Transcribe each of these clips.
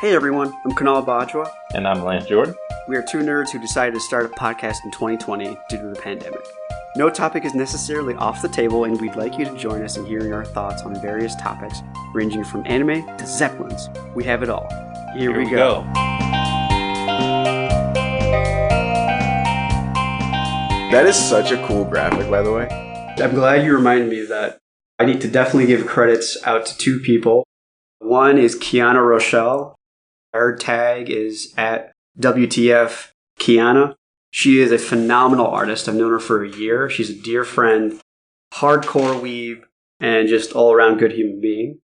Hey everyone, I'm Curran Bajwa. And I'm Lance Jordan. We are two nerds who decided to start a podcast in 2020 due to the pandemic. No topic is necessarily off the table, and we'd like you to join us in hearing our thoughts on various topics, ranging from anime to Zeppelins. We have it all. Here we go. That is such a cool graphic, by the way. I'm glad you reminded me of that. I need to definitely give credits out to two people. One is Kiana Rochelle. Her tag is at WTF Kiana. She is a phenomenal artist. I've known her for a year. She's a dear friend, hardcore weeb, and just all-around good human being.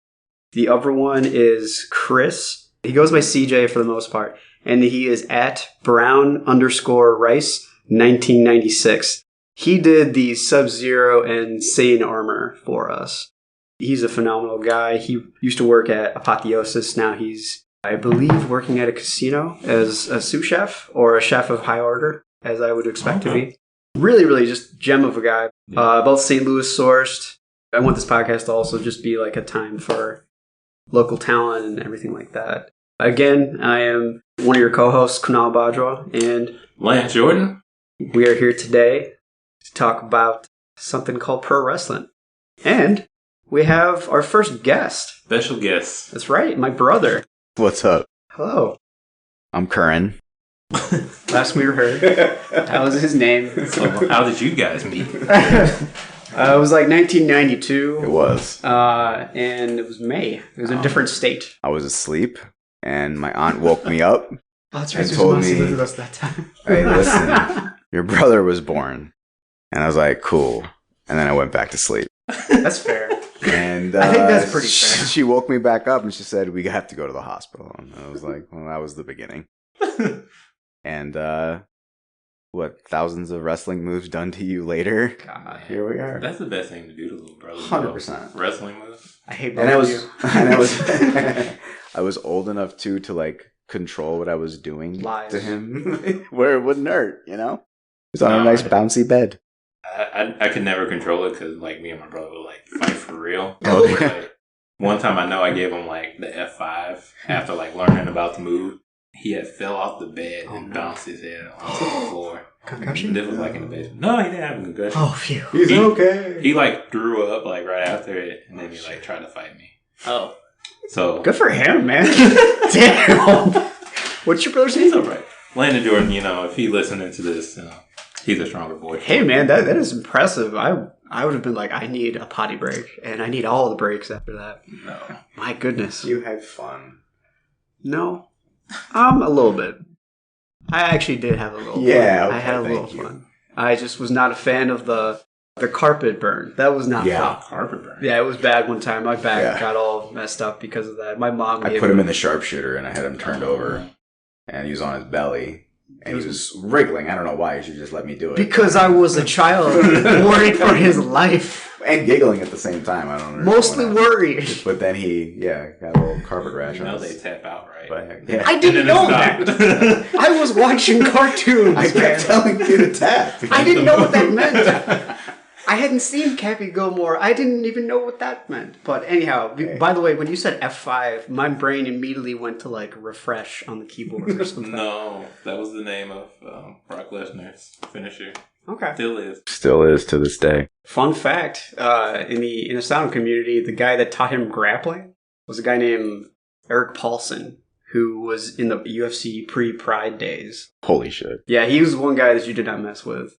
The other one is Chris. He goes by CJ for the most part, and he is at Brown_Rice 1996. He did the Sub-Zero and Saiyan armor for us. He's a phenomenal guy. He used to work at Apotheosis. Now he's, I believe, working at a casino as a sous chef or a chef of high order, as I would expect to be. Really, really just gem of a guy. Both St. Louis sourced. I want this podcast to also just be like a time for local talent and everything like that. Again, I am one of your co-hosts, Kunaal Bajwa, and Lance Jordan. We are here today to talk about something called pro wrestling. And we have our first guest. Special guest. That's right, my brother. What's up? Hello. I'm Curran. Last we heard, that was his name. So how did you guys meet? It was like 1992. It was. And it was May. It was a different state. I was asleep, and my aunt woke me up. Oh, that's right. And told me, lived with us that time. "Hey, listen, your brother was born." And I was like, "Cool." And then I went back to sleep. That's fair. And I think that's pretty fair. She woke me back up, and she said, "We have to go to the hospital." And I was like, "Well, that was the beginning." And thousands of wrestling moves done to you later? God, here we are. That's the best thing to do to little brother. 100%. Wrestling moves. I hate And I was you. I was old enough to like control what I was doing Lies. to him, where it wouldn't hurt. You know, he was on a nice bouncy bed. I could never control it because like me and my brother would like fight for real. Oh, Like, one time I know I gave him like the F5 after like learning about the move. He had fell off the bed and bounced his head onto the floor. Concussion? This was like in the basement. No, he didn't have a concussion. Oh, phew. He's okay. He like threw up like right after it, and then he like tried to fight me. Oh. So Good for him, man. Damn. What's your brother's he's name? all right. Landon Jordan, if he listening to this, he's a stronger boy. Hey, man, that is impressive. I would have been like, I need a potty break, and I need all the breaks after that. No. My goodness. You had fun. No. A little bit. I actually did have a little fun. Yeah, okay, I had a little thank you. fun. I just was not a fan of the carpet burn. That was not fun. Carpet burn. Yeah, it was bad one time. My back got all messed up because of that. My mom I put him in the sharpshooter, and I had him turned over, and he was on his belly, and he was wriggling. I don't know why. You should just let me do it. Because I was a child worried for his life. And giggling at the same time. I don't know. Mostly worried. But then he, got a little carpet rash on They his. tap out, right? But, yeah. I didn't know that. I was watching cartoons. I kept telling you to tap. I didn't know what that meant. I hadn't seen Cappy Gilmore. I didn't even know what that meant. But anyhow, by the way, when you said F5, my brain immediately went to like refresh on the keyboard or something. No, that was the name of Brock Lesnar's finisher. Okay. Still is to this day. Fun fact, in the sound community, the guy that taught him grappling was a guy named Eric Paulson, who was in the UFC pre-Pride days. Holy shit. Yeah, he was one guy that you did not mess with.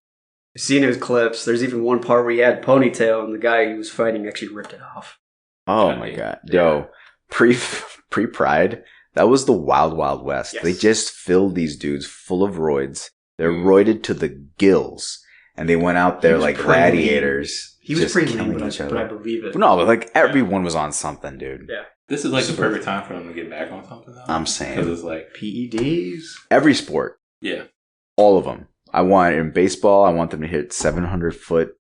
I've seen his clips. There's even one part where he had a ponytail, and the guy he was fighting actually ripped it off. Oh my god. Yo, pre-Pride, that was the wild, wild west. Yes. They just filled these dudes full of roids. They're roided to the gills. And they went out there like gladiators. He was just pretty killing lean, each but other. I believe it. No, but like everyone was on something, dude. Yeah. This is like the perfect time for them to get back on something, though. I'm Because saying. it's like, PEDs. Every sport. yeah. All of them. I want in baseball, I want them to hit 700-foot,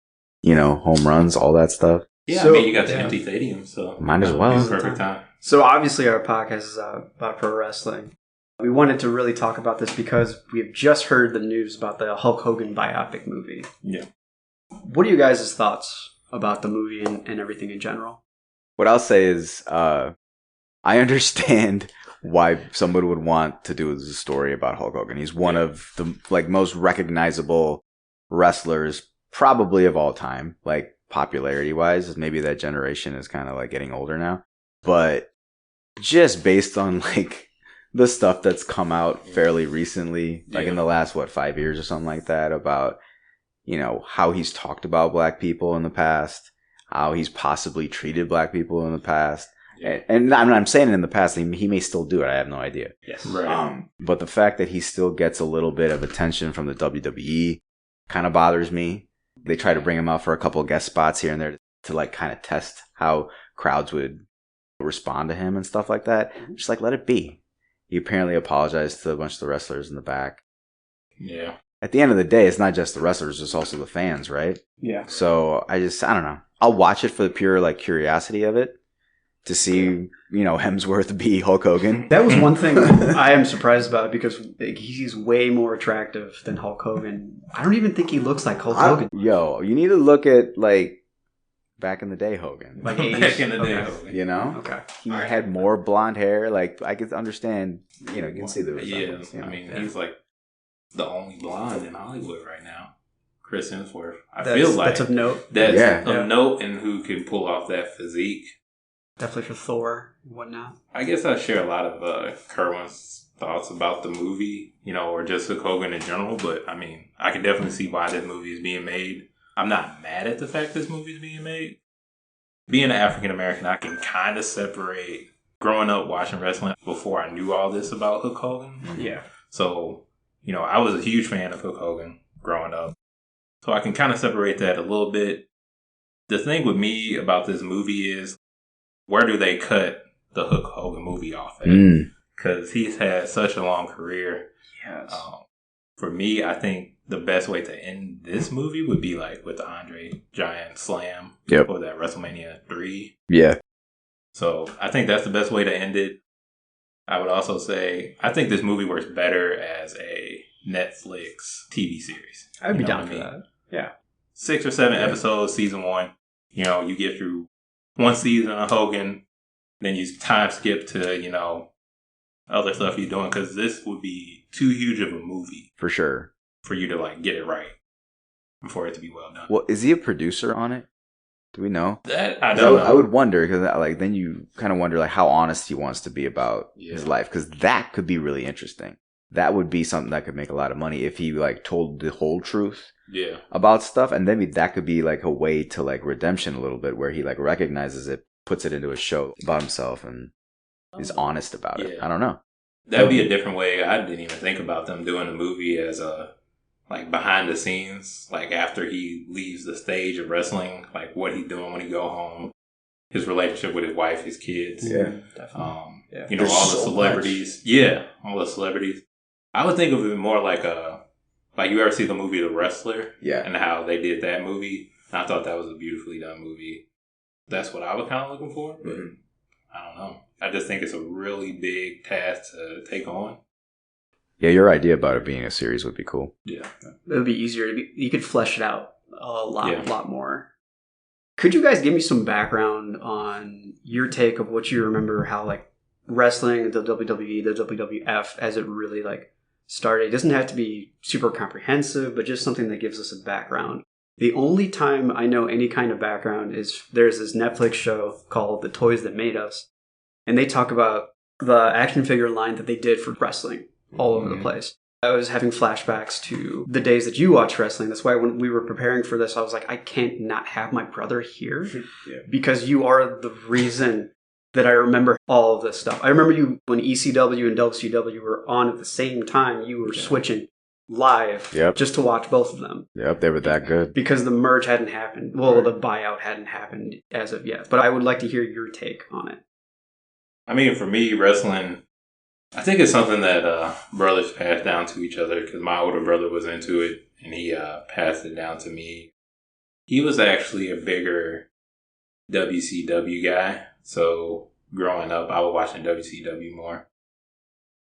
home runs, all that stuff. Yeah, So- you got the empty stadium, so Might as well. It's perfect time. So obviously our podcast is about pro wrestling. We wanted to really talk about this because we've just heard the news about the Hulk Hogan biopic movie. Yeah. What are you guys' thoughts about the movie and everything in general? What I'll say is, I understand why somebody would want to do a story about Hulk Hogan. He's one of the most recognizable wrestlers probably of all time, like popularity wise. Maybe that generation is kind of like getting older now, but just based on like the stuff that's come out fairly recently, like in the last 5 years or something like that, about how he's talked about black people in the past, how he's possibly treated black people in the past. And I'm saying it in the past. He may still do it. I have no idea. Yes. Right. But the fact that he still gets a little bit of attention from the WWE kind of bothers me. They try to bring him out for a couple of guest spots here and there to like kind of test how crowds would respond to him and stuff like that. Just like let it be. He apparently apologized to a bunch of the wrestlers in the back. Yeah. At the end of the day, it's not just the wrestlers; it's also the fans, right? Yeah. So I don't know. I'll watch it for the pure like curiosity of it. To see, Hemsworth be Hulk Hogan. That was one thing I am surprised about because he's way more attractive than Hulk Hogan. I don't even think he looks like Hulk Hogan. You need to look at like back in the day Hogan. Like Back in the day, Hogan. Okay. He had more blonde hair. Like I could understand, you can see the resemblance. I mean, he's like the only blonde in Hollywood right now. Chris Hemsworth. That's of note. That's of note, and who can pull off that physique. Definitely for Thor and whatnot. I guess I share a lot of Kerwin's thoughts about the movie, or just Hulk Hogan in general. But I mean, I can definitely see why this movie is being made. I'm not mad at the fact this movie is being made. Being an African American, I can kind of separate growing up watching wrestling before I knew all this about Hulk Hogan. Yeah. So, I was a huge fan of Hulk Hogan growing up. So I can kind of separate that a little bit. The thing with me about this movie is, where do they cut the Hulk Hogan movie off at? Because he's had such a long career. Yes. For me, I think the best way to end this movie would be like with the Andre Giant Slam for that WrestleMania 3. Yeah. So I think that's the best way to end it. I would also say I think this movie works better as a Netflix TV series. I'd be down for that. Yeah. 6 or 7 episodes, season 1. You get through one season of Hogan, then you time skip to, other stuff you're doing, because this would be too huge of a movie. For sure. For you to, get it right. And for it to be well done. Well, is he a producer on it? Do we know? That, I don't know. I would wonder, because then you kind of wonder, how honest he wants to be about his life, because that could be really interesting. That would be something that could make a lot of money if he, told the whole truth. Yeah. About stuff, and then that could be a way to redemption a little bit, where he recognizes it, puts it into a show about himself, and is honest about it. I don't know. That'd be a different way. I didn't even think about them doing a movie as a behind the scenes, after he leaves the stage of wrestling, what he doing when he go home, his relationship with his wife, his kids. Yeah, definitely. All the celebrities. Much. Yeah, all the celebrities. I would think of it more you ever see the movie The Wrestler? Yeah. And how they did that movie? And I thought that was a beautifully done movie. That's what I was kind of looking for, but I don't know. I just think it's a really big task to take on. Yeah, your idea about it being a series would be cool. Yeah. It would be easier. You could flesh it out a lot more. Could you guys give me some background on your take of what you remember, how wrestling, the WWE, the WWF, as it really started? It doesn't have to be super comprehensive, but just something that gives us a background. The only time I know any kind of background is there's this Netflix show called The Toys That Made Us, and they talk about the action figure line that they did for wrestling all over the place. I was having flashbacks to the days that you watched wrestling. That's why when we were preparing for this, I was like, I can't not have my brother here because you are the reason that I remember all of this stuff. I remember you when ECW and WCW were on at the same time. You were switching live just to watch both of them. Yep, they were that good. Because the merge hadn't happened. Well, the buyout hadn't happened as of yet. But I would like to hear your take on it. I mean, for me, wrestling, I think it's something that brothers pass down to each other, because my older brother was into it, and he passed it down to me. He was actually a bigger WCW guy. So growing up, I was watching WCW more.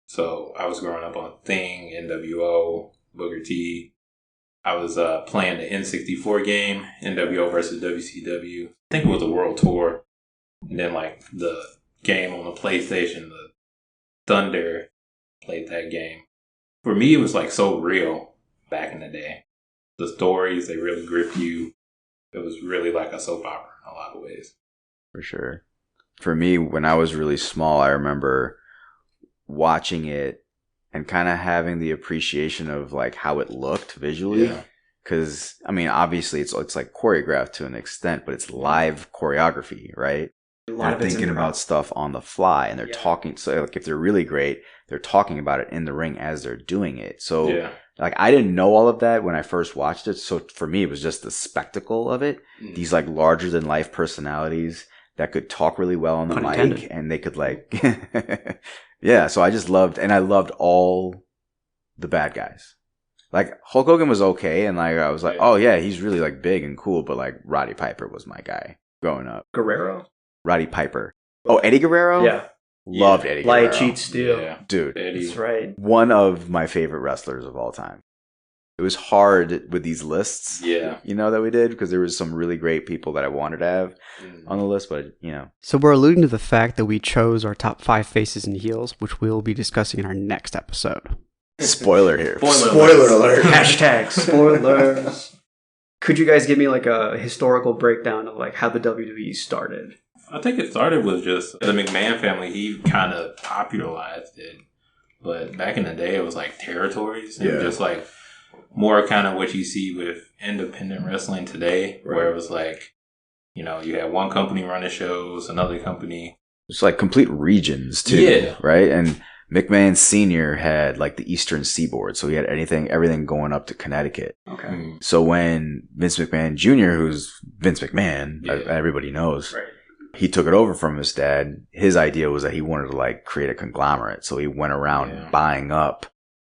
So I was growing up on Thing, NWO, Booker T. I was playing the N64 game, NWO versus WCW. I think it was a World Tour. And then the game on the PlayStation, the Thunder, played that game. For me, it was like so real back in the day. The stories, they really grip you. It was really like a soap opera in a lot of ways. For sure. For me, when I was really small, I remember watching it and kind of having the appreciation of like how it looked visually. Yeah. Because, I mean, obviously it's like choreographed to an extent, but it's live choreography, right? They're thinking about stuff on the fly, and they're talking. So, like, if they're really great, they're talking about it in the ring as they're doing it. So, like, I didn't know all of that when I first watched it. So, for me, it was just the spectacle of it. Mm. These, like, larger than life personalities that could talk really well on the mic, and they could, like, yeah. So, I just loved, and I loved all the bad guys. Like, Hulk Hogan was okay, and, like, I was like, oh, yeah, he's really, like, big and cool, but, like, Roddy Piper was my guy growing up. Guerrero? Roddy Piper. Oh, Eddie Guerrero? Yeah. Loved Eddie Guerrero. Light, cheat, steal. Yeah. Dude. Eddie. That's right. One of my favorite wrestlers of all time. It was hard with these lists, that we did, because there was some really great people that I wanted to have on the list, but, So we're alluding to the fact that we chose our top 5 faces and heels, which we'll be discussing in our next episode. Spoiler here. Spoiler alert. Hashtag spoilers. Could you guys give me like a historical breakdown of like how the WWE started? I think it started with just the McMahon family. He kind of popularized it. But back in the day, it was like territories. And just like more kind of what you see with independent wrestling today, where it was like, you had one company running shows, another company. It's like complete regions too, right? And McMahon Sr. had like the Eastern Seaboard, so he had everything going up to Connecticut. Okay. Mm-hmm. So when Vince McMahon Jr., who's Vince McMahon, everybody knows, he took it over from his dad. His idea was that he wanted to like create a conglomerate, so he went around buying up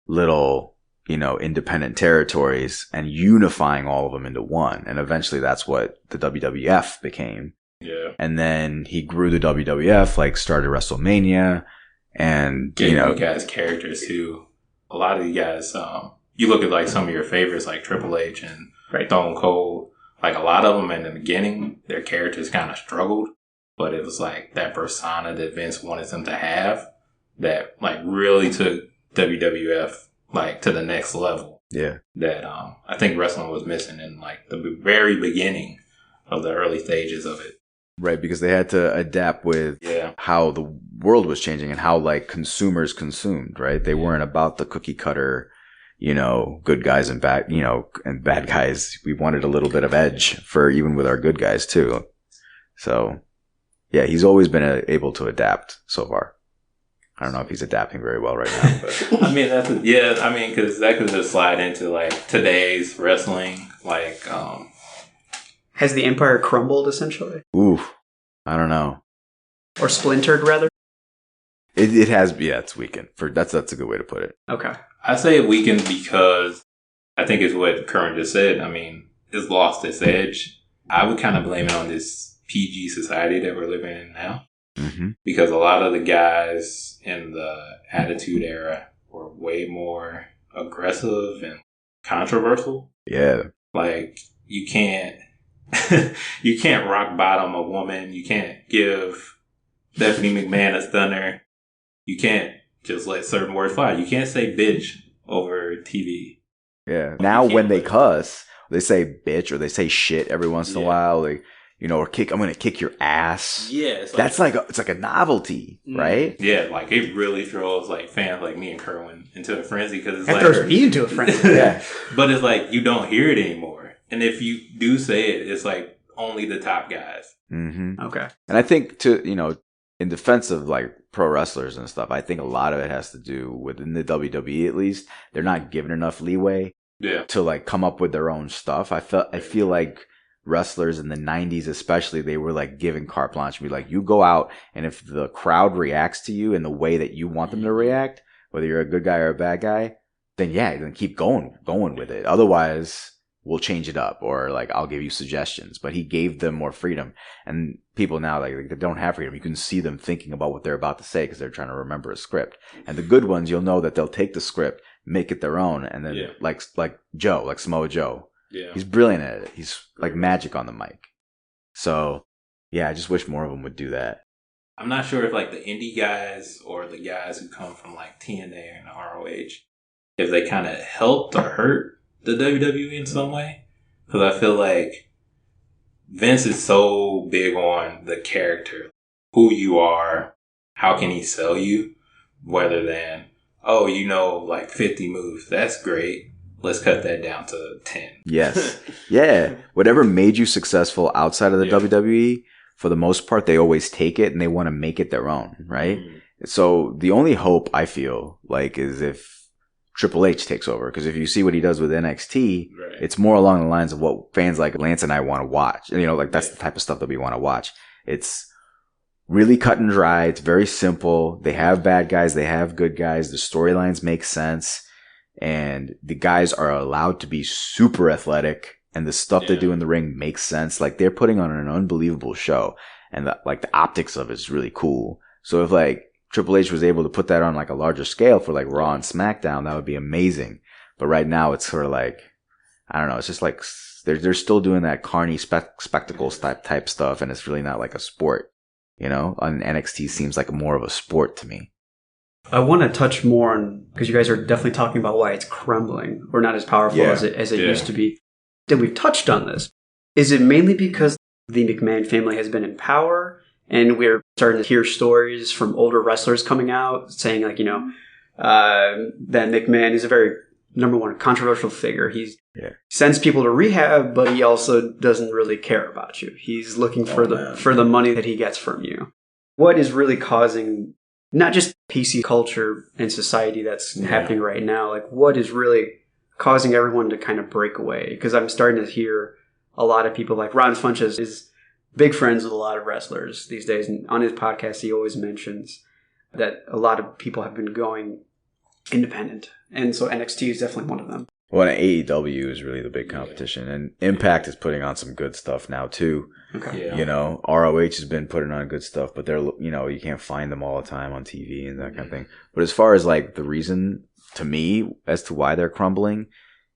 little, independent territories and unifying all of them into one. And eventually that's what the WWF became. Yeah. And then he grew the WWF, like started WrestleMania. And, you guys characters too. A lot of you guys, you look at like some of your favorites like Triple H and Stone Cold, like a lot of them in the beginning, their characters kind of struggled, but it was like that persona that Vince wanted them to have that like really took WWF like to the next level. Yeah. That I think wrestling was missing in like the very beginning of the early stages of it. Right, because they had to adapt with how the world was changing and how like consumers consumed, right? They weren't about the cookie cutter, good guys and bad, and bad guys. We wanted a little bit of edge for even with our good guys too. So, yeah, he's always been able to adapt so far. I don't know if he's adapting very well right now, but I mean because that could just slide into like today's wrestling, like. Has the empire crumbled, essentially? Ooh, I don't know. Or splintered, rather? It has, it's weakened. That's a good way to put it. Okay. I say it weakened because I think it's what Curran just said. I mean, it's lost its edge. I would kind of blame it on this PG society that we're living in now. Mm-hmm. Because a lot of the guys in the Attitude Era were way more aggressive and controversial. Yeah. Like, you can't rock bottom a woman. You can't give Stephanie McMahon a stunner. You can't just let certain words fly. You can't say bitch over TV. Yeah. Now when they cuss, they say bitch or they say shit every once in a while. Like, or I'm going to kick your ass. Yeah. That's it's like a novelty, right? Yeah. Like it really throws like fans like me and Kerwin into a frenzy because it's that throws me into a frenzy. Yeah. But it's like you don't hear it anymore. And if you do say it, it's like only the top guys. Mm-hmm. Okay. And I think in defense of like pro wrestlers and stuff, I think a lot of it has to do within the WWE at least. They're not given enough leeway to like come up with their own stuff. I feel like wrestlers in the 90s especially, they were like given carte blanche and be like, you go out and if the crowd reacts to you in the way that you want them to react, whether you're a good guy or a bad guy, then keep going with it. Otherwise, we'll change it up or like I'll give you suggestions. But he gave them more freedom, and people now like they don't have freedom. You can see them thinking about what they're about to say because they're trying to remember a script. And the good ones, you'll know that they'll take the script, make it their own, and then like Joe, like Samoa Joe, he's brilliant at it. He's like magic on the mic. So yeah, I just wish more of them would do that. I'm not sure if like the indie guys or the guys who come from like TNA and ROH, if they kind of helped or hurt the WWE in some way. Because I feel like Vince is so big on the character, who you are, how can he sell you, rather than, oh, you know, like 50 moves. That's great. Let's cut that down to 10. Yes. Yeah. Whatever made you successful outside of the WWE, for the most part, they always take it and they want to make it their own, right? Mm-hmm. So the only hope I feel like is if Triple H takes over. Because if you see what he does with NXT, it's more along the lines of what fans like Lance and I want to watch. You know, like that's the type of stuff that we want to watch. It's really cut and dry. It's very simple. They have bad guys. They have good guys. The storylines make sense. And the guys are allowed to be super athletic. And the stuff they do in the ring makes sense. Like they're putting on an unbelievable show. And the optics of it is really cool. So if like Triple H was able to put that on like a larger scale for like Raw and SmackDown, that would be amazing. But right now it's sort of like, I don't know. It's just like they're still doing that carny spectacles type stuff. And it's really not like a sport. You know, and NXT seems like more of a sport to me. I want to touch more on, because you guys are definitely talking about why it's crumbling or not as powerful as it used to be. And we've touched on this. Is it mainly because the McMahon family has been in power and we're starting to hear stories from older wrestlers coming out saying like, you know, that McMahon is a very, number one, controversial figure. He sends people to rehab, but he also doesn't really care about you. He's looking for the money that he gets from you. What is really causing not just PC culture and society that's happening right now, like what is really causing everyone to kind of break away? Because I'm starting to hear a lot of people, like Ron Funches is big friends with a lot of wrestlers these days. And on his podcast, he always mentions that a lot of people have been going independent. And so NXT is definitely one of them. Well, and AEW is really the big competition. And Impact is putting on some good stuff now, too. Okay. Yeah. You know, ROH has been putting on good stuff, but they're, you know, you can't find them all the time on TV and that kind of thing. But as far as like the reason to me as to why they're crumbling,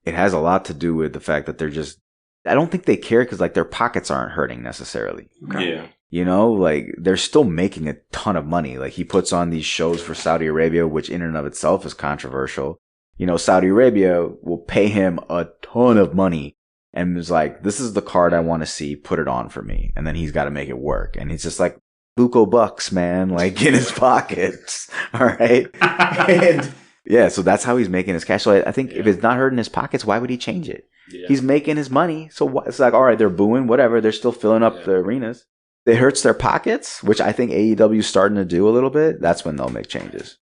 it has a lot to do with the fact that they're just, I don't think they care because like their pockets aren't hurting necessarily. Okay. Yeah. You know, like they're still making a ton of money. Like he puts on these shows for Saudi Arabia, which in and of itself is controversial. You know, Saudi Arabia will pay him a ton of money and is like, this is the card I want to see, put it on for me. And then he's got to make it work. And he's just like, buco bucks, man, like in his pockets. All right. And yeah, so that's how he's making his cash. So I think if it's not hurting his pockets, why would he change it? Yeah. He's making his money. So it's like, all right, they're booing, whatever. They're still filling up the arenas. It hurts their pockets, which I think AEW is starting to do a little bit. That's when they'll make changes.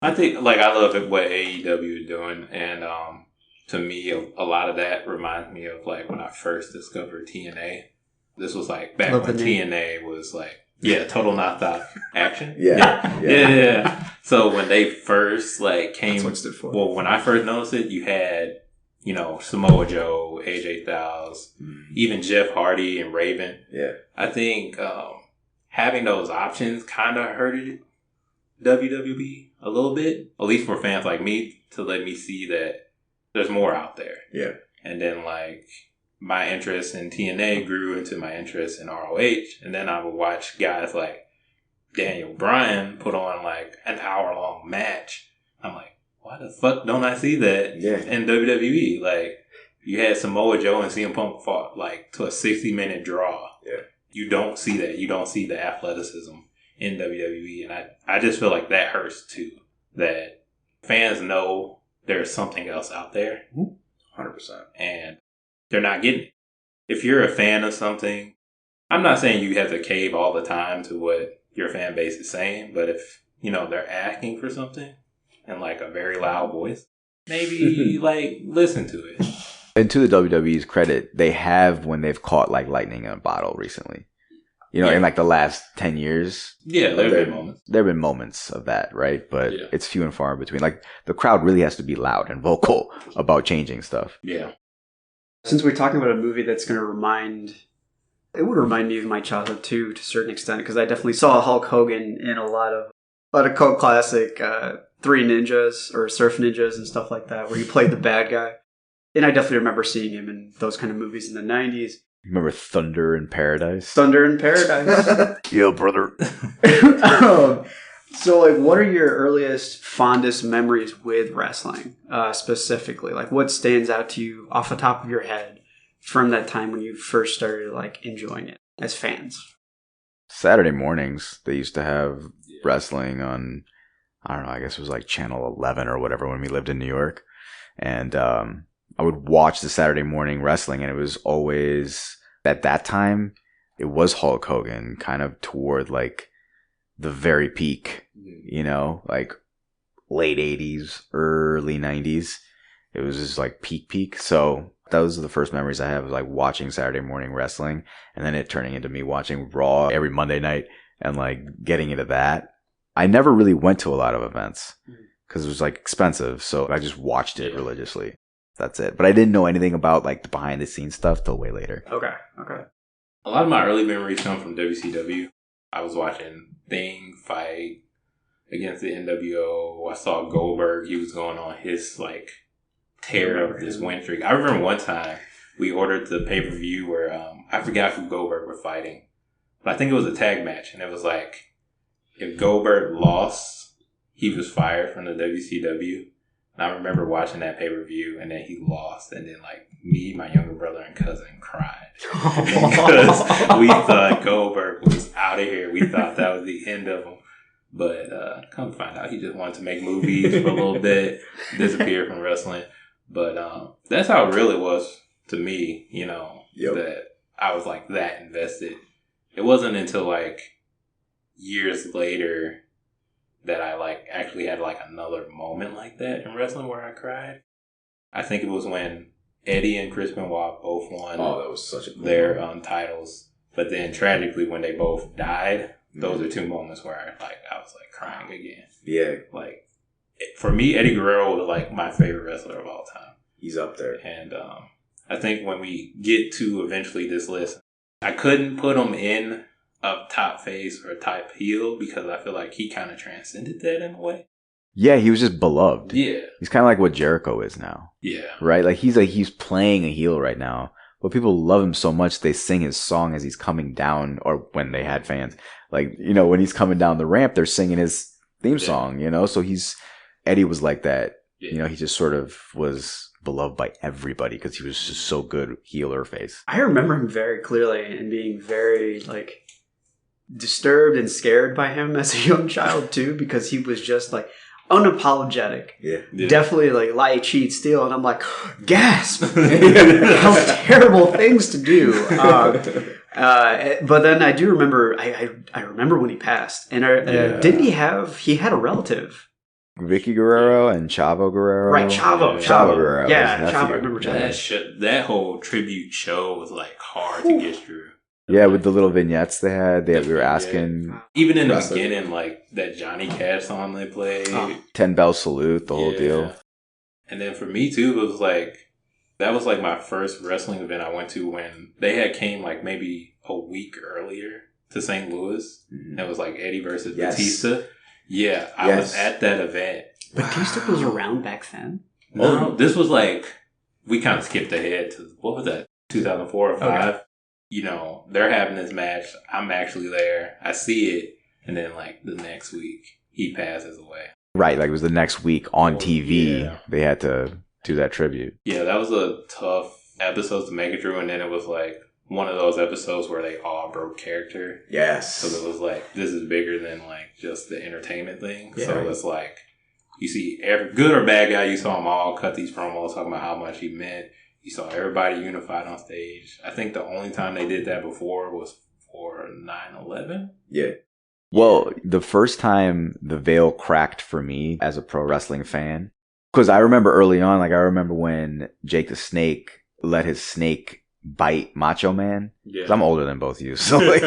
I think, like, I love what AEW is doing. And to me, a lot of that reminds me of, like, when I first discovered TNA. This was, like, back when TNA was, like, total knockout action. Yeah. So when they first, like, came, well, when I first noticed it, you had, you know, Samoa Joe, AJ Styles, even Jeff Hardy and Raven. Yeah. I think having those options kind of hurted WWE a little bit, at least for fans like me, to let me see that there's more out there. Yeah. And then, like, my interest in TNA grew into my interest in ROH. And then I would watch guys like Daniel Bryan put on, like, an hour-long match. I'm like, why the fuck don't I see that in WWE? Like, you had Samoa Joe and CM Punk fought, like, to a 60-minute draw. Yeah. You don't see that. You don't see the athleticism in WWE. And I just feel like that hurts, too. That fans know there's something else out there. 100%. And they're not getting it. If you're a fan of something, I'm not saying you have to cave all the time to what your fan base is saying, but if, you know, they're asking for something in, like, a very loud voice, maybe, like, listen to it. And to the WWE's credit, they have when they've caught, like, lightning in a bottle recently. You know, in, like, the last 10 years. Yeah, there have been moments. There have been moments of that, right? But it's few and far in between. Like, the crowd really has to be loud and vocal about changing stuff. Yeah. Since we're talking about a movie that's going to it would remind me of my childhood too, to a certain extent, because I definitely saw Hulk Hogan in a lot of cult classic Three Ninjas or Surf Ninjas and stuff like that, where he played the bad guy. And I definitely remember seeing him in those kind of movies in the 90s. Remember Thunder in Paradise? Thunder in Paradise. Yeah, brother. So, like, what are your earliest, fondest memories with wrestling, specifically? Like, what stands out to you off the top of your head from that time when you first started, like, enjoying it as fans? Saturday mornings, they used to have wrestling on, I don't know, I guess it was like Channel 11 or whatever when we lived in New York. And I would watch the Saturday morning wrestling, and it was always, at that time, it was Hulk Hogan, kind of toward, like, the very peak, you know, like late 80s, early 90s. It was just like peak. So those are the first memories I have of like watching Saturday morning wrestling, and then it turning into me watching Raw every Monday night and like getting into that. I never really went to a lot of events because it was like expensive. So I just watched it religiously. That's it. But I didn't know anything about like the behind the scenes stuff till way later. Okay. A lot of my early memories come from WCW. I was watching Thing fight against the NWO. I saw Goldberg. He was going on his like tear of this win streak. I remember one time we ordered the pay-per-view where I forgot who Goldberg were fighting, but I think it was a tag match, and it was like if Goldberg lost, he was fired from the WCW. And I remember watching that pay-per-view, and then he lost, and then like me, my younger brother, and cousin cried because we thought Goldberg was out of here. We thought that was the end of him. But come to find out, he just wanted to make movies for a little bit, disappeared from wrestling. But that's how real it was to me, you know, that I was like that invested. It wasn't until like years later that I like actually had like another moment like that in wrestling where I cried. I think it was when Eddie and Chris Benoit both won that was such a cool their titles. But then tragically when they both died, those are two moments where I was like crying again. Yeah. Like for me, Eddie Guerrero was like my favorite wrestler of all time. He's up there. And I think when we get to eventually this list, I couldn't put him in a top face or a top heel because I feel like he kind of transcended that in a way. Yeah, he was just beloved. Yeah. He's kind of like what Jericho is now. Yeah. Right? Like he's playing a heel right now, but people love him so much they sing his song as he's coming down, or when they had fans. Like, you know, when he's coming down the ramp, they're singing his theme song, you know? So Eddie was like that. Yeah. You know, he just sort of was beloved by everybody because he was just so good heel or face. I remember him very clearly and being very, like, disturbed and scared by him as a young child, too, because he was just, like, unapologetic. Yeah. Definitely, like, lie, cheat, steal. And I'm like, gasp! How terrible things to do. But then I do remember, I remember when he passed. And didn't he had a relative? Vicky Guerrero and Chavo Guerrero. Right, Chavo Guerrero. Yeah, Chavo. I remember Chavo. That whole tribute show was like hard to get through. Yeah, with the little vignettes they had. We were asking. Even in the beginning, like that Johnny Cash song they played. 10 Bell Salute, the whole deal. And then for me too, it was like, that was like my first wrestling event I went to when they had came like maybe a week earlier to St. Louis. Mm-hmm. And it was like Eddie versus Batista. Yeah, I was at that event. Batista was around back then? No, this was like, we kind of skipped ahead to, what was that, 2004 or 5? Okay. You know, they're having this match. I'm actually there. I see it. And then like the next week, he passes away. Right, like it was the next week on TV. Yeah. They had to do that tribute. Yeah, that was a tough episode to make it through. And then it was like one of those episodes where they all broke character. Yes. So it was like, this is bigger than like just the entertainment thing. Yeah. So it's like, you see every good or bad guy, you saw them all cut these promos talking about how much he meant. You saw everybody unified on stage. I think the only time they did that before was for 9/11. Yeah. Well, the first time the veil cracked for me as a pro wrestling fan, because I remember early on, like I remember when Jake the Snake let his snake bite Macho Man. Yeah. 'Cause I'm older than both of you, so like,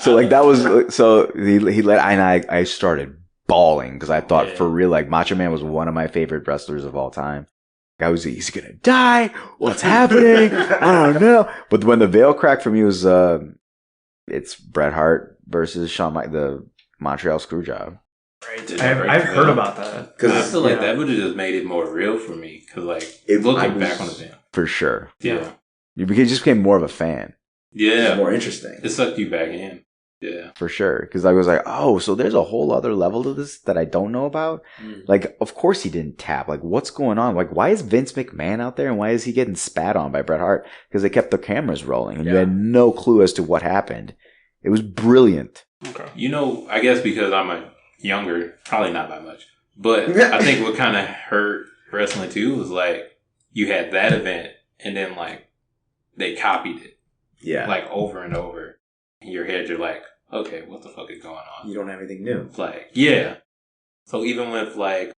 so like that was so he let and I started bawling because I thought for real like Macho Man was one of my favorite wrestlers of all time. He's gonna die. What's happening? I don't know. But when the veil cracked for me was, it's Bret Hart versus the Montreal Screwjob. Right. I've heard about that. Because I feel like that would have just made it more real for me. Because like, looking back on the film. For sure. Yeah. You just became more of a fan. Yeah. It's more interesting. It sucked you back in. Yeah. For sure. Because I was like, oh, so there's a whole other level to this that I don't know about. Like, of course he didn't tap. Like, what's going on? Like, why is Vince McMahon out there and why is he getting spat on by Bret Hart? Because they kept the cameras rolling and you had no clue as to what happened. It was brilliant. Okay. You know, I guess because I'm a younger, probably not by much, but I think what kind of hurt wrestling too was like, you had that event and then like, they copied it. Yeah. Like over and over. In your head, you're like, okay, what the fuck is going on? You don't have anything new. Like, yeah. So even with like,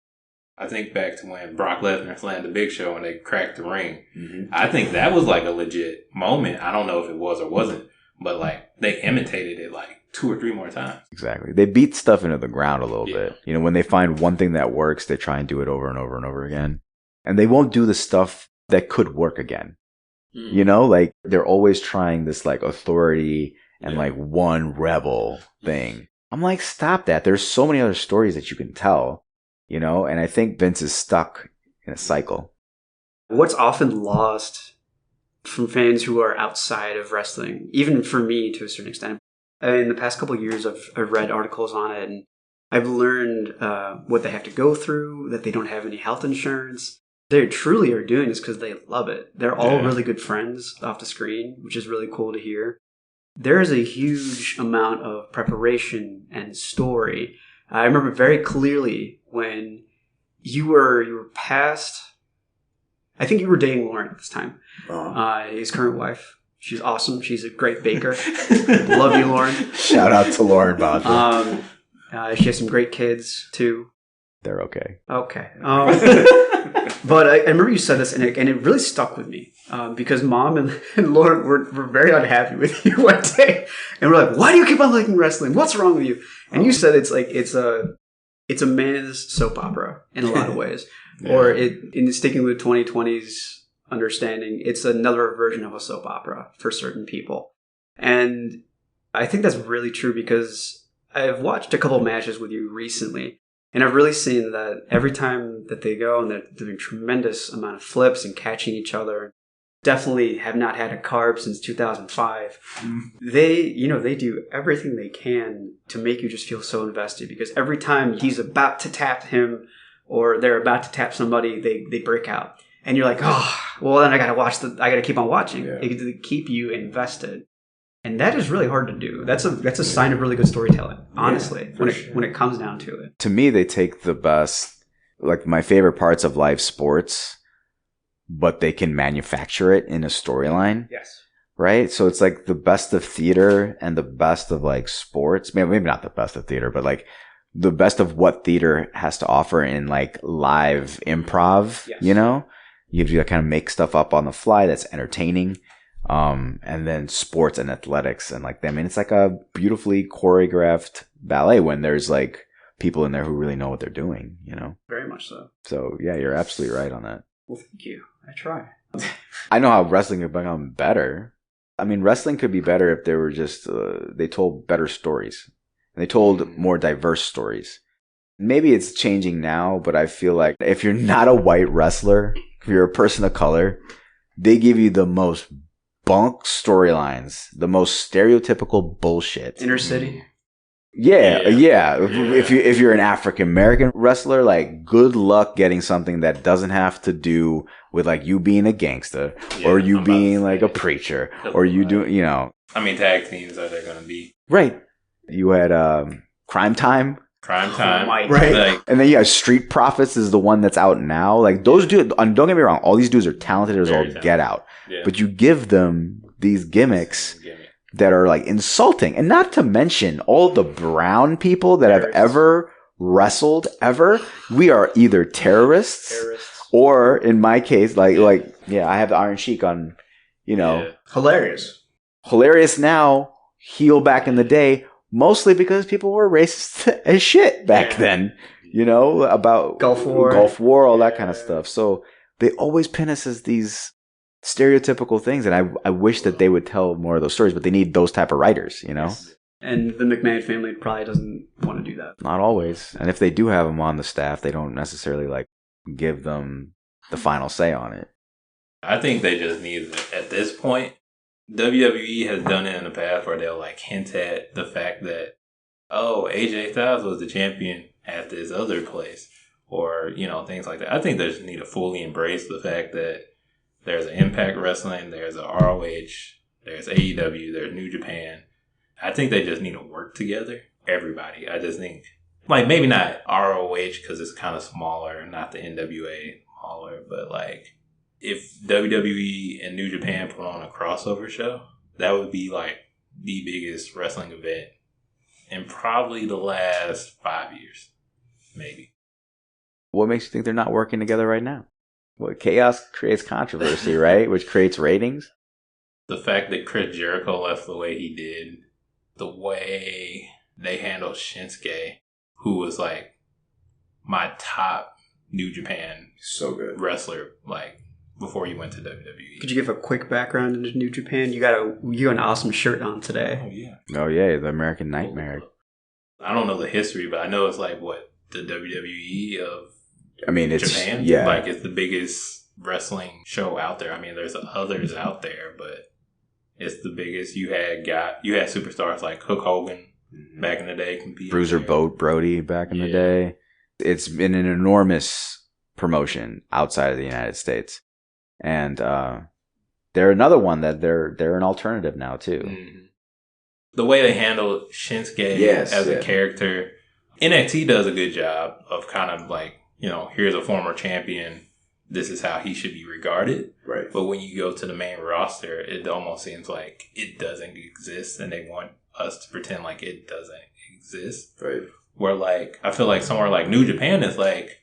I think back to when Brock Lesnar slammed the Big Show and they cracked the ring. I think that was like a legit moment. I don't know if it was or wasn't, but like they imitated it like 2 or 3 more times. Exactly. They beat stuff into the ground a little bit. You know, when they find one thing that works, they try and do it over and over and over again. And they won't do the stuff that could work again. You know, like they're always trying this like authority and like one rebel thing. I'm like, stop that. There's so many other stories that you can tell, you know, and I think Vince is stuck in a cycle. What's often lost from fans who are outside of wrestling, even for me to a certain extent, in the past couple of years, I've read articles on it and I've learned what they have to go through, that they don't have any health insurance. They truly are doing this because they love it. They're all really good friends off the screen, which is really cool to hear. There is a huge amount of preparation and story. I remember very clearly when you were past, I think you were dating Lauren at this time, his current wife. She's awesome. She's a great baker. Love you, Lauren. Shout out to Lauren Bajwa. She has some great kids, too. They're okay. Okay. But I remember you said this, and it really stuck with me because Mom and Lauren were very unhappy with you one day, and we're like, "Why do you keep on liking wrestling? What's wrong with you?" And you said it's a man's soap opera in a lot of ways, or in sticking with 2020's understanding, it's another version of a soap opera for certain people, and I think that's really true because I've watched a couple of matches with you recently. And I've really seen that every time that they go and they're doing tremendous amount of flips and catching each other, definitely have not had a carb since 2005. They do everything they can to make you just feel so invested because every time he's about to tap him or they're about to tap somebody, they break out. And you're like, oh, well then I gotta keep on watching. Yeah. They keep you invested. And that is really hard to do. That's a sign of really good storytelling, honestly, when it comes down to it. To me, they take the best, like my favorite parts of live sports, but they can manufacture it in a storyline. Yes. Right? So it's like the best of theater and the best of like sports. Maybe not the best of theater, but like the best of what theater has to offer in like live improv, you know? You have to kind of make stuff up on the fly that's entertaining. And then sports and athletics and like, I mean, it's like a beautifully choreographed ballet when there's like people in there who really know what they're doing, you know? Very much so. So yeah, you're absolutely right on that. Well, thank you. I try. I know how wrestling could become better. I mean, wrestling could be better if they were just, they told better stories. They told more diverse stories. Maybe it's changing now, but I feel like if you're not a white wrestler, if you're a person of color, they give you the most bunk storylines, the most stereotypical bullshit. Inner city. Yeah. If you're an African American wrestler, like good luck getting something that doesn't have to do with like you being a gangster or you being like a preacher or you do, you know. I mean, tag teams are they going to be? Right. You had Crime Time. Right. Like, and then you have Street Profits is the one that's out now. Like those dudes, and don't get me wrong, all these dudes are talented as all get out. Yeah. But you give them these gimmicks that are like insulting. And not to mention all the brown people that have ever wrestled ever. We are either terrorists. Or in my case, I have the Iron Sheik on, you know. Hilarious now, heel back in the day. Mostly because people were racist as shit back then, you know, about Gulf War, all that kind of stuff. So they always pin us as these stereotypical things. And I wish that they would tell more of those stories, but they need those type of writers, you know? And the McMahon family probably doesn't want to do that. Not always. And if they do have them on the staff, they don't necessarily like give them the final say on it. I think they just need it at this point. WWE has done it in the past where they'll like hint at the fact that, oh, AJ Styles was the champion at this other place, or, you know, things like that. I think they just need to fully embrace the fact that there's an Impact Wrestling, there's a ROH, there's AEW, there's New Japan. I think they just need to work together. Everybody. I just think, like, maybe not ROH because it's kind of smaller, not the NWA smaller, but like, if WWE and New Japan put on a crossover show, that would be like the biggest wrestling event in probably the last 5 years, maybe. What makes you think they're not working together right now? Well, chaos creates controversy, right? Which creates ratings. The fact that Chris Jericho left the way he did, the way they handled Shinsuke, who was like my top New Japan so good wrestler, like, before he went to WWE. Could you give a quick background into New Japan? You got an awesome shirt on today. Oh yeah. Oh yeah, the American Nightmare. I don't know the history, but I know it's like what the WWE of it's Japan. Yeah, like it's the biggest wrestling show out there. I mean, there's others out there, but it's the biggest. You had superstars like Hulk Hogan back in the day, competing. Bruiser Brody back in the day. It's been an enormous promotion outside of the United States. And they're another one that they're an alternative now too. Mm-hmm. The way they handle Shinsuke as a character, NXT does a good job of kind of like, you know, here's a former champion. This is how he should be regarded. Right. But when you go to the main roster, it almost seems like it doesn't exist, and they want us to pretend like it doesn't exist. Right. Where like I feel like somewhere like New Japan is like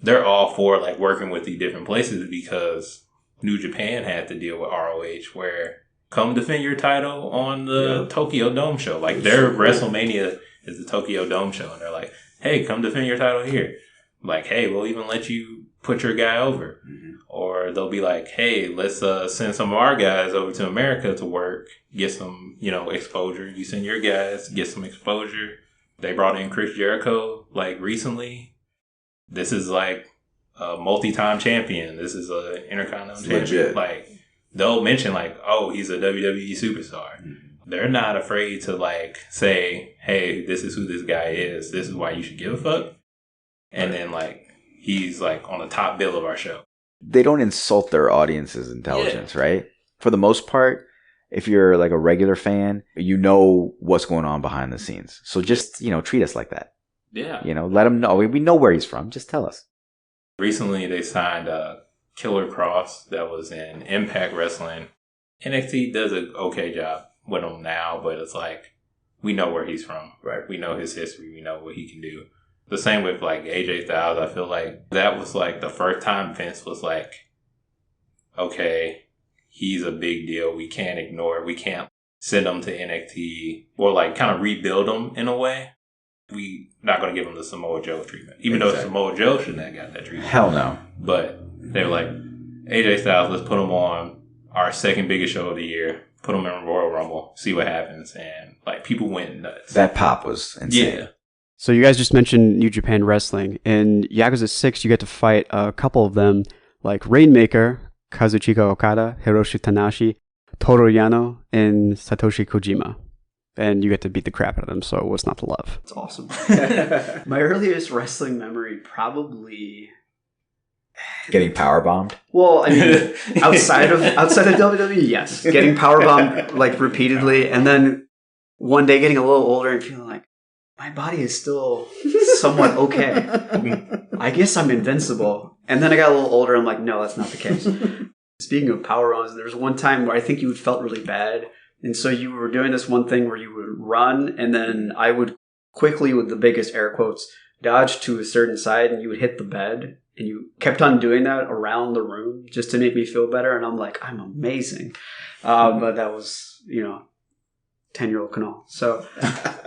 they're all for like working with the different places because New Japan had to deal with ROH, where come defend your title on the Tokyo Dome show. Like their WrestleMania is the Tokyo Dome show, and they're like, hey, come defend your title here. Like, hey, we'll even let you put your guy over. Mm-hmm. Or they'll be like, hey, let's send some of our guys over to America to work, get some, you know, exposure. You send your guys, get some exposure. They brought in Chris Jericho, like, recently. This is, like, a multi-time champion. This is an Intercontinental champion. Legit. Like, they'll mention, like, oh, he's a WWE superstar. Mm-hmm. They're not afraid to, like, say, hey, this is who this guy is. This is why you should give a fuck. And then, like, he's, like, on the top bill of our show. They don't insult their audience's intelligence, right? For the most part, if you're, like, a regular fan, you know what's going on behind the scenes. So just, you know, treat us like that. Yeah. You know, let them know. We know where he's from. Just tell us. Recently, they signed Killer Cross that was in Impact Wrestling. NXT does an okay job with him now, but it's like, we know where he's from. Right. We know his history. We know what he can do. The same with, like, AJ Styles. I feel like that was, like, the first time Vince was like, okay, he's a big deal. We can't ignore it. We can't send him to NXT or, like, kind of rebuild him in a way. We not going to give him the Samoa Joe treatment. Even though Samoa Joe shouldn't have got that treatment. Hell no. But they were like, AJ Styles, let's put him on our second biggest show of the year. Put him in Royal Rumble. See what happens. And, like, people went nuts. That pop was insane. Yeah. So you guys just mentioned New Japan Wrestling. In Yakuza 6, you get to fight a couple of them, like Rainmaker, Kazuchika Okada, Hiroshi Tanahashi, Toru Yano, and Satoshi Kojima. And you get to beat the crap out of them, so what's not to love? That's awesome. My earliest wrestling memory probably... Getting powerbombed? Well, I mean, outside of WWE, yes. Getting powerbombed, like, repeatedly, and then one day getting a little older and feeling like, my body is still somewhat okay. I guess I'm invincible. And then I got a little older. I'm like, no, that's not the case. Speaking of power runs, there was one time where I think you felt really bad. And so you were doing this one thing where you would run, and then I would quickly, with the biggest air quotes, dodge to a certain side, and you would hit the bed. And you kept on doing that around the room just to make me feel better. And I'm like, I'm amazing. But that was, 10-year-old Kunaal. So,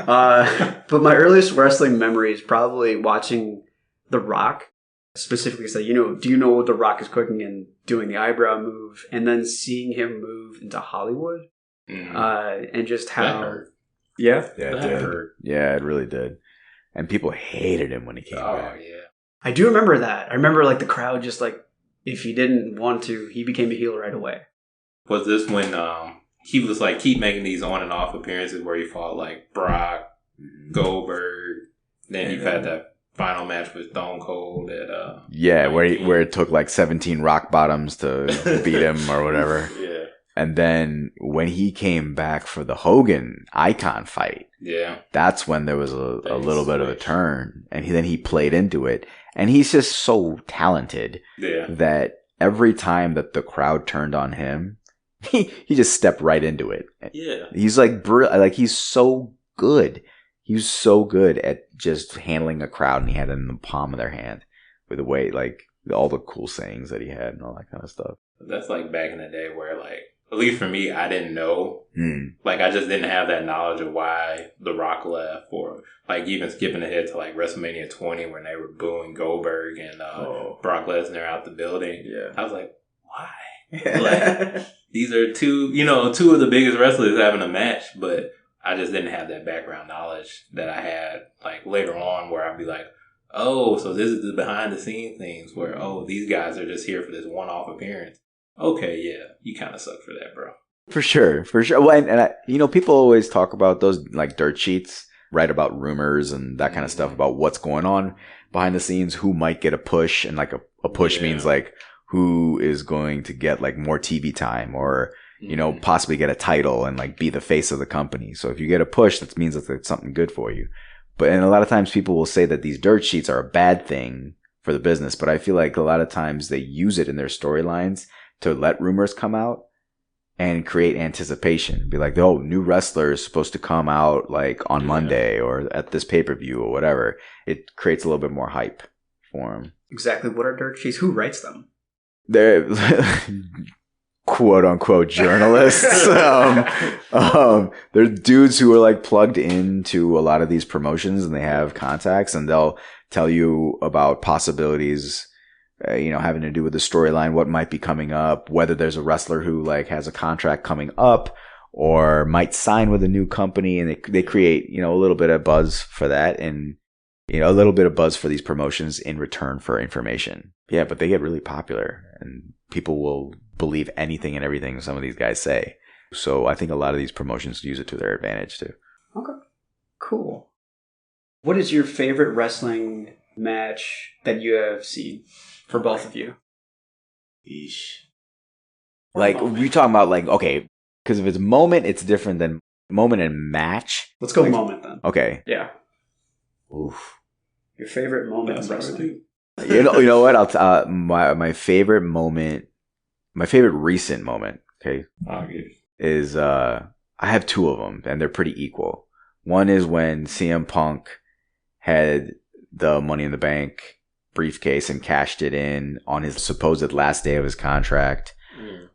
but my earliest wrestling memory is probably watching The Rock, specifically say, do you know what The Rock is cooking and doing the eyebrow move, and then seeing him move into Hollywood, and just how, that hurt. Yeah, that did. Hurt. Yeah, it really did. And people hated him when he came back. Yeah. I do remember that. I remember like the crowd just like if he didn't want to, he became a heel right away. Was this when he was like keep making these on and off appearances where he fought like Brock, Goldberg, then he had that final match with Stone Cold at where it took like 17 rock bottoms to beat him or whatever. Yeah. And then when he came back for the Hogan Icon fight, that's when there was a little bit of a turn, and then he played into it. And he's just so talented that every time that the crowd turned on him, he just stepped right into it. Yeah, he's like he's so good. He was so good at just handling a crowd, and he had it in the palm of their hand with the way, like, all the cool sayings that he had and all that kind of stuff. That's like back in the day where, like, at least for me, I didn't know. Like, I just didn't have that knowledge of why The Rock left, or like even skipping ahead to like WrestleMania 20 when they were booing Goldberg and Brock Lesnar out the building. Yeah, I was like, why? Like, these are two of the biggest wrestlers having a match, but I just didn't have that background knowledge that I had like later on, where I'd be like, oh, so this is the behind the scenes things where, oh, these guys are just here for this one-off appearance. Okay, yeah, you kind of suck for that, bro. For sure. Well, and people always talk about those like dirt sheets, write about rumors and that kind of stuff about what's going on behind the scenes, who might get a push, and like a push means like who is going to get like more TV time, or possibly get a title and like be the face of the company. So if you get a push, that means that it's something good for you. And a lot of times people will say that these dirt sheets are a bad thing for the business, but I feel like a lot of times they use it in their storylines to let rumors come out and create anticipation. Be like, oh, new wrestler is supposed to come out like on Monday or at this pay-per-view or whatever. It creates a little bit more hype for them. Exactly. What are dirt sheets? Who writes them? They're quote unquote journalists. They're dudes who are like plugged into a lot of these promotions, and they have contacts, and they'll tell you about possibilities having to do with the storyline, what might be coming up, whether there's a wrestler who like has a contract coming up or might sign with a new company, and they create, a little bit of buzz for that, and, a little bit of buzz for these promotions in return for information. Yeah, but they get really popular, and people will believe anything and everything some of these guys say. So I think a lot of these promotions use it to their advantage too. Okay, cool. What is your favorite wrestling match that you have seen? For both of you. Yeesh. Like, we're talking about, like, okay, because if it's moment, it's different than moment and match. Let's go moment then. Okay. Yeah. Oof. Your favorite moment in wrestling? You know what? I'll my favorite moment, my favorite recent moment, okay, is I have two of them, and they're pretty equal. One is when CM Punk had the Money in the Bank briefcase and cashed it in on his supposed last day of his contract,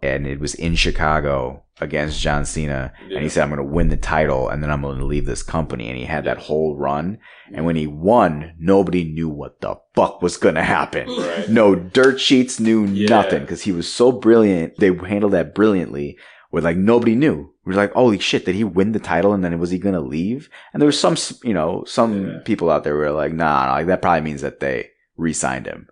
and it was in Chicago against John Cena, and he said, I'm going to win the title and then I'm going to leave this company, and he had that whole run, and when he won, nobody knew what the fuck was going to happen. No dirt sheets knew nothing, because he was so brilliant. They handled that brilliantly, where like nobody knew. We were like, holy shit, did he win the title and then was he going to leave? And there was some people out there who were like, nah, like that probably means that they re-signed him,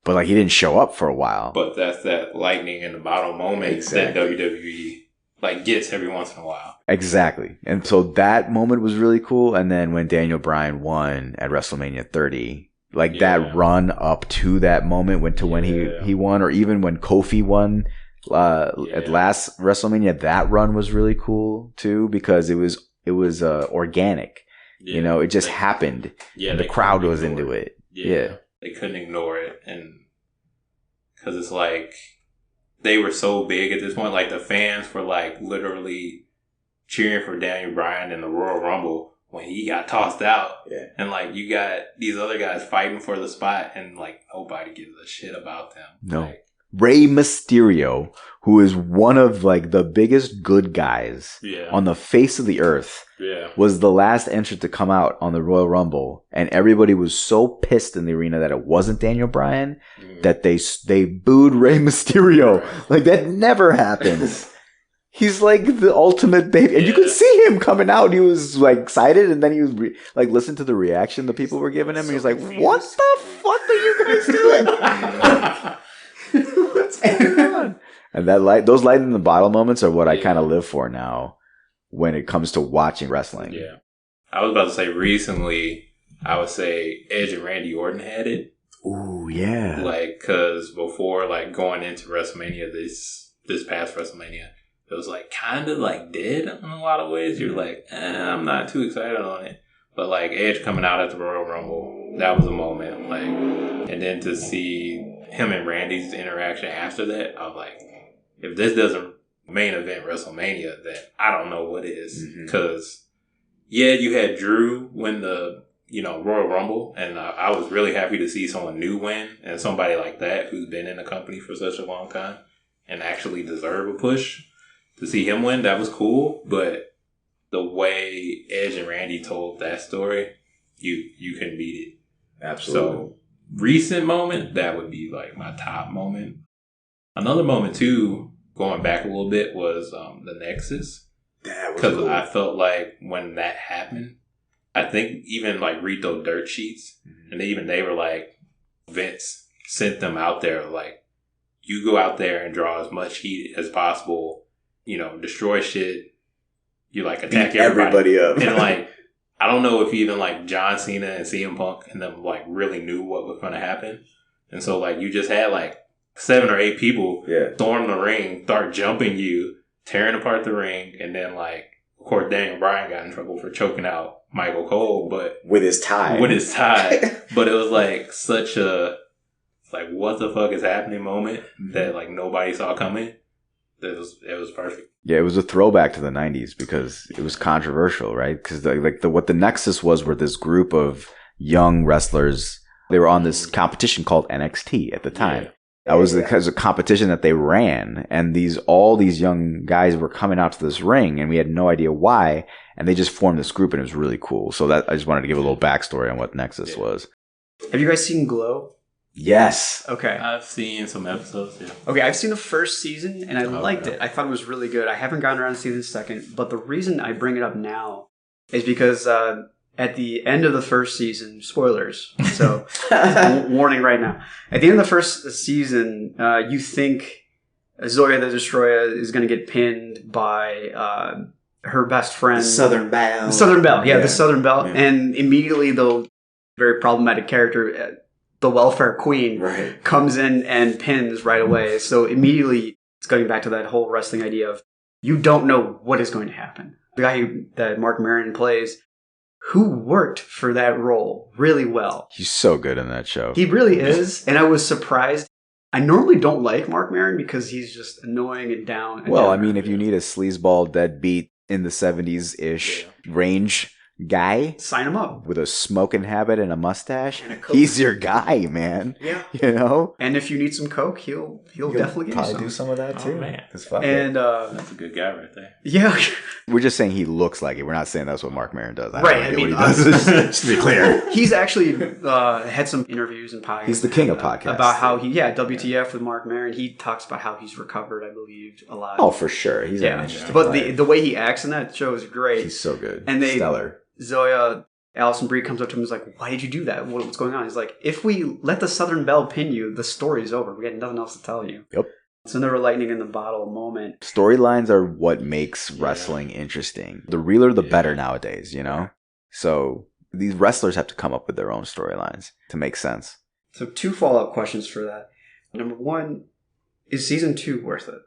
but like he didn't show up for a while. But that's that lightning in the bottle moment that WWE like gets every once in a while. Exactly. And so that moment was really cool. And then when Daniel Bryan won at WrestleMania 30, like that run up to that moment when he won, or even when Kofi won at last WrestleMania, that run was really cool too, because it was organic. It just happened. Yeah, the crowd was into it. Yeah. They couldn't ignore it, and because it's like they were so big at this point, like the fans were like literally cheering for Daniel Bryan in the Royal Rumble when he got tossed out, and like you got these other guys fighting for the spot, and like nobody gives a shit about them. No. Like, Rey Mysterio, who is one of like the biggest good guys on the face of the earth, was the last entrant to come out on the Royal Rumble, and everybody was so pissed in the arena that it wasn't Daniel Bryan that they booed Rey Mysterio. Like that never happens. He's like the ultimate baby, and you could see him coming out. He was like excited, and then he was like listen to the reaction the people were giving him, and he was like, "What the fuck are you guys doing?" What's going on? And those light in the bottle moments are what I kind of live for now when it comes to watching wrestling. Yeah. I was about to say recently, I would say Edge and Randy Orton had it. Ooh, yeah. Like, because before, like, going into WrestleMania, this past WrestleMania, it was, like, kind of, like, dead in a lot of ways. You're like, I'm not too excited on it. But, like, Edge coming out at the Royal Rumble, that was a moment. Like, and then to see him and Randy's interaction after that, I was like, if this doesn't main event WrestleMania, then I don't know what is. Because, yeah, you had Drew win the, Royal Rumble, and I was really happy to see someone new win, and somebody like that who's been in the company for such a long time and actually deserve a push. To see him win, that was cool, but the way Edge and Randy told that story, you couldn't beat it. Absolutely. So, recent moment, that would be like my top moment. Another moment too, going back a little bit, was the Nexus. That was Because cool. I felt like when that happened, I think even like read those dirt sheets, and they were like, Vince sent them out there like, you go out there and draw as much heat as possible, destroy shit, you like attack Beat everybody up. and like, I don't know if even like John Cena and CM Punk and them like really knew what was going to happen, and so like you just had like 7 or 8 people storm the ring, start jumping you, tearing apart the ring, and then like, of course, Daniel Bryan got in trouble for choking out Michael Cole, but with his tie. But it was like such a like, what the fuck is happening moment that like nobody saw coming. It was perfect. Yeah, it was a throwback to the 90s because it was controversial, right? Because what the Nexus were this group of young wrestlers. They were on this competition called NXT at the time. That was because of competition that they ran, and all these young guys were coming out to this ring, and we had no idea why, and they just formed this group, and it was really cool. So that I just wanted to give a little backstory on what Nexus was. Have you guys seen Glow? Yes. Okay. I've seen some episodes, yeah. Okay, I've seen the first season, and I liked it. I thought it was really good. I haven't gotten around to seeing the second, but the reason I bring it up now is because at the end of the first season, spoilers, so warning right now. At the end of the first season, you think Zoya the Destroyer is going to get pinned by her best friend. The Southern Belle. The Southern Belle, the Southern Belle. Yeah. And immediately the very problematic character, the welfare queen, comes in and pins right away. So immediately it's going back to that whole wrestling idea of you don't know what is going to happen. The guy that Mark Maron plays, who worked for that role really well. He's so good in that show. He really is. And I was surprised. I normally don't like Mark Maron because he's just annoying and down. Well, I mean, if you need a sleazeball deadbeat in the 70s-ish range guy, sign him up. With a smoking habit and a mustache, he's your guy, man. Yeah. And if you need some coke, he'll definitely get you some. Do some of that too. Oh, man. And that's a good guy right there. Yeah. We're just saying he looks like it. We're not saying that's what Mark Maron does. Right. I mean, what he does. Just to be clear. He's actually had some interviews and podcasts. He's the king of podcasts. About how WTF with Mark Maron. He talks about how he's recovered, I believe, a lot. Oh, for sure. He's an interesting But player. the way he acts in that show is great. He's so good. And Stellar. Zoya, Alison Brie comes up to him and is like, why did you do that? What's going on? He's like, if we let the Southern Belle pin you, the story's over. We got nothing else to tell you. Yep. It's another lightning in the bottle moment. Storylines are what makes wrestling interesting. The realer, the better nowadays, So these wrestlers have to come up with their own storylines to make sense. So 2 follow-up questions for that. Number 1, is season 2 worth it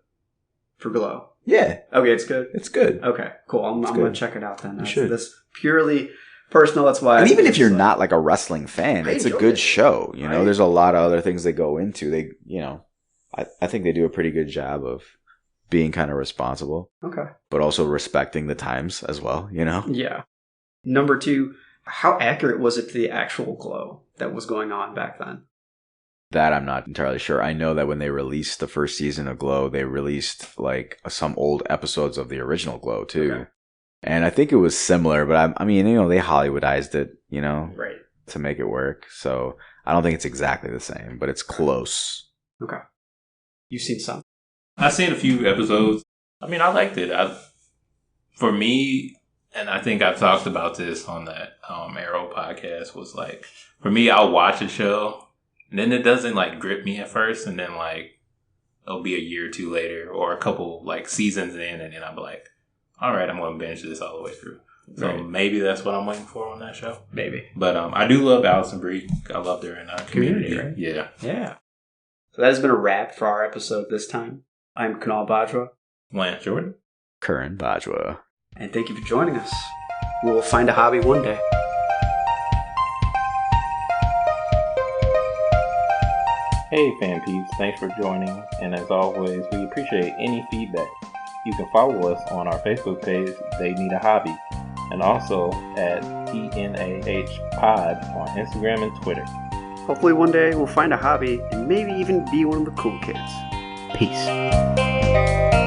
for Glow? Yeah. Okay, it's good? It's good. Okay, cool. I'm going to check it out then. You should. That's purely personal. That's why. And even if you're not like a wrestling fan, it's a good show. Right? There's a lot of other things they go into. They, I think they do a pretty good job of being kind of responsible. Okay. But also respecting the times as well, Yeah. Number 2, how accurate was it to the actual Glow that was going on back then? That I'm not entirely sure. I know that when they released the first season of Glow, they released like some old episodes of the original Glow too. Okay. And I think it was similar, but I mean, they Hollywoodized it, right, to make it work. So I don't think it's exactly the same, but it's close. Okay. You've seen some? I've seen a few episodes. I mean, I liked it. For me, and I think I've talked about this on that Arrow podcast, was like, for me, I'll watch a show and then it doesn't like grip me at first, and then like it'll be a year or two later or a couple like seasons in, and then I'll be like, all right, I'm going to binge this all the way through. So Right. maybe that's what I'm waiting for on that show. Maybe. But I do love Allison Brie. I loved her in Community. Right? Yeah. Yeah. So that has been a wrap for our episode this time. I'm Kunaal Bajwa. Lance Jordan. Curran Bajwa. And thank you for joining us. We will find a hobby one day. Hey fan peeps, thanks for joining, and as always, we appreciate any feedback. You can follow us on our Facebook page, They Need a Hobby, and also at TNAH Pod on Instagram and Twitter. Hopefully one day we'll find a hobby and maybe even be one of the cool kids. Peace.